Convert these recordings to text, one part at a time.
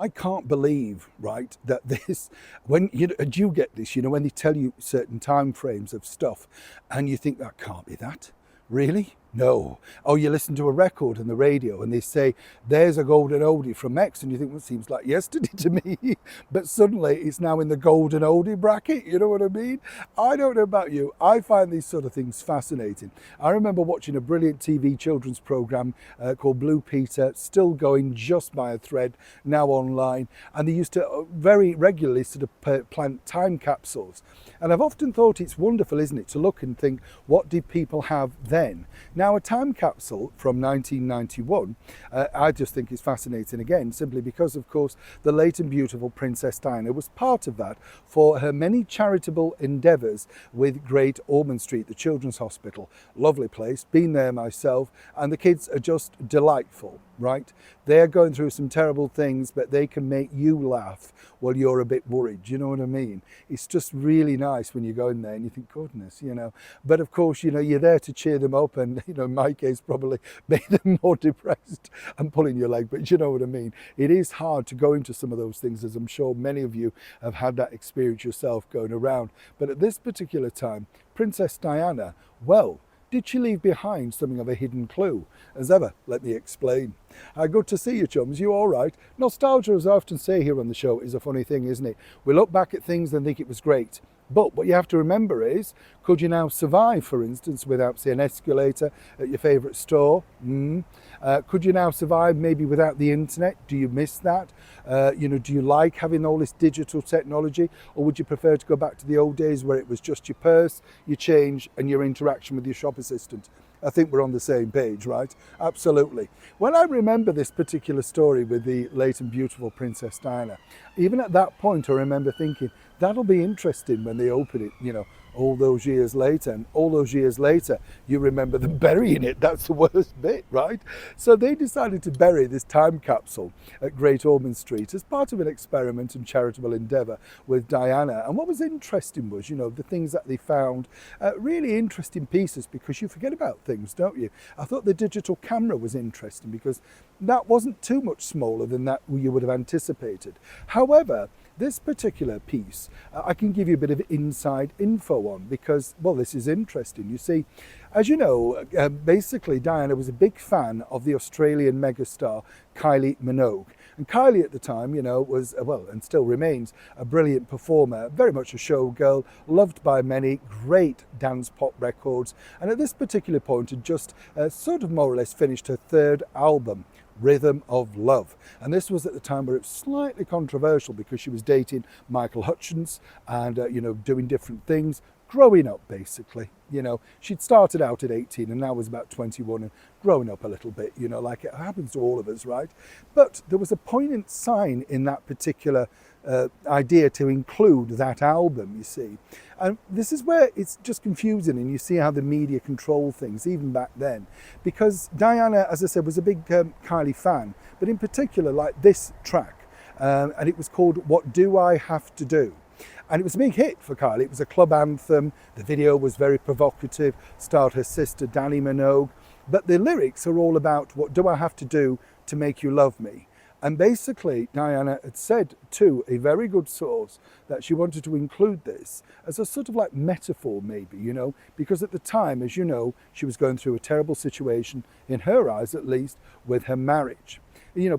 I can't believe, right, that this, when and you get this, when they tell you certain time frames of stuff and you think that can't be that. Really? No. Oh, you listen to a record on the radio and they say, there's a golden oldie from X, and you think, well, it seems like yesterday to me. But suddenly it's now in the golden oldie bracket. You know what I mean? I don't know about you. I find these sort of things fascinating. I remember watching a brilliant TV children's program called Blue Peter, still going just by a thread, now online. And they used to very regularly sort of plant time capsules. And I've often thought it's wonderful, isn't it, to look and think, what did people have then? Now, a time capsule from 1991, I just think is fascinating again, simply because, of course, the late and beautiful Princess Diana was part of that for her many charitable endeavours with Great Ormond Street, the Children's Hospital. Lovely place, been there myself, and the kids are just delightful, right? They're going through some terrible things, but they can make you laugh while you're a bit worried. Do you know what I mean? It's just really nice when you go in there and you think, goodness, But of course, you're there to cheer them up and, in my case, probably make them more depressed and pulling your leg. But you know what I mean? It is hard to go into some of those things, as I'm sure many of you have had that experience yourself going around. But at this particular time, Princess Diana, well, did she leave behind something of a hidden clue? As ever, let me explain. Good to see you, chums. You all right? Nostalgia, as I often say here on the show, is a funny thing, isn't it? We look back at things and think it was great. But what you have to remember is, could you now survive, for instance, without, say, an escalator at your favourite store? Could you now survive maybe without the internet? Do you miss that? Do you like having all this digital technology? Or would you prefer to go back to the old days where it was just your purse, your change, and your interaction with your shop assistant? I think we're on the same page, right? Absolutely. When I remember this particular story with the late and beautiful Princess Diana, even at that point I remember thinking, that'll be interesting when they open it, all those years later. And all those years later, you remember them burying it. That's the worst bit, right? So they decided to bury this time capsule at Great Ormond Street as part of an experiment and charitable endeavour with Diana. And what was interesting was, the things that they found, really interesting pieces, because you forget about things, don't you? I thought the digital camera was interesting because that wasn't too much smaller than that you would have anticipated. However, this particular piece, I can give you a bit of inside info on because, well, this is interesting. You see, as you know, basically Diana was a big fan of the Australian megastar Kylie Minogue. And Kylie at the time, was, well, and still remains, a brilliant performer, very much a showgirl, loved by many, great dance pop records. And at this particular point had just sort of more or less finished her third album, Rhythm of Love. And this was at the time where it was slightly controversial because she was dating Michael Hutchence and, doing different things, growing up basically. She'd started out at 18 and now was about 21 and growing up a little bit, like it happens to all of us, right? But there was a poignant sign in that particular idea to include that album, you see. And this is where it's just confusing, and you see how the media control things even back then, because Diana, as I said, was a big Kylie fan, but in particular like this track, and it was called What Do I Have to Do? And it was a big hit for Kylie. It was a club anthem. The video was very provocative, starred her sister Dannii Minogue, but the lyrics are all about what do I have to do to make you love me? And basically, Diana had said to a very good source that she wanted to include this as a sort of like metaphor, maybe, because at the time, as you know, she was going through a terrible situation, in her eyes at least, with her marriage.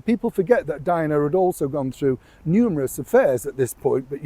People forget that Diana had also gone through numerous affairs at this point, but,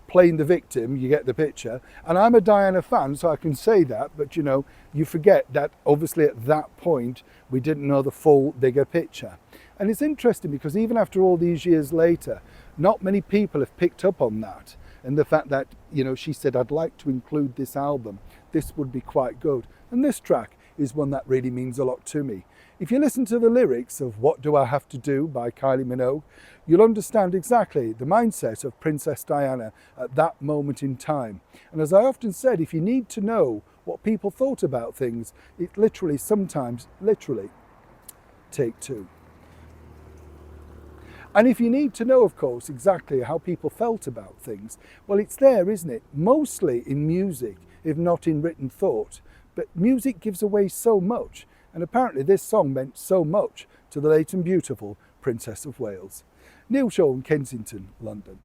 playing the victim, you get the picture. And I'm a Diana fan, so I can say that, but, you forget that obviously at that point, we didn't know the full bigger picture. And it's interesting because even after all these years later, not many people have picked up on that. And the fact that, she said, I'd like to include this album. This would be quite good. And this track is one that really means a lot to me. If you listen to the lyrics of What Do I Have to Do by Kylie Minogue, you'll understand exactly the mindset of Princess Diana at that moment in time. And as I often said, if you need to know what people thought about things, it literally, sometimes, take two. And if you need to know, of course, exactly how people felt about things, well, it's there, isn't it? Mostly in music, if not in written thought. But music gives away so much. And apparently this song meant so much to the late and beautiful Princess of Wales. Neil Shaw in Kensington, London.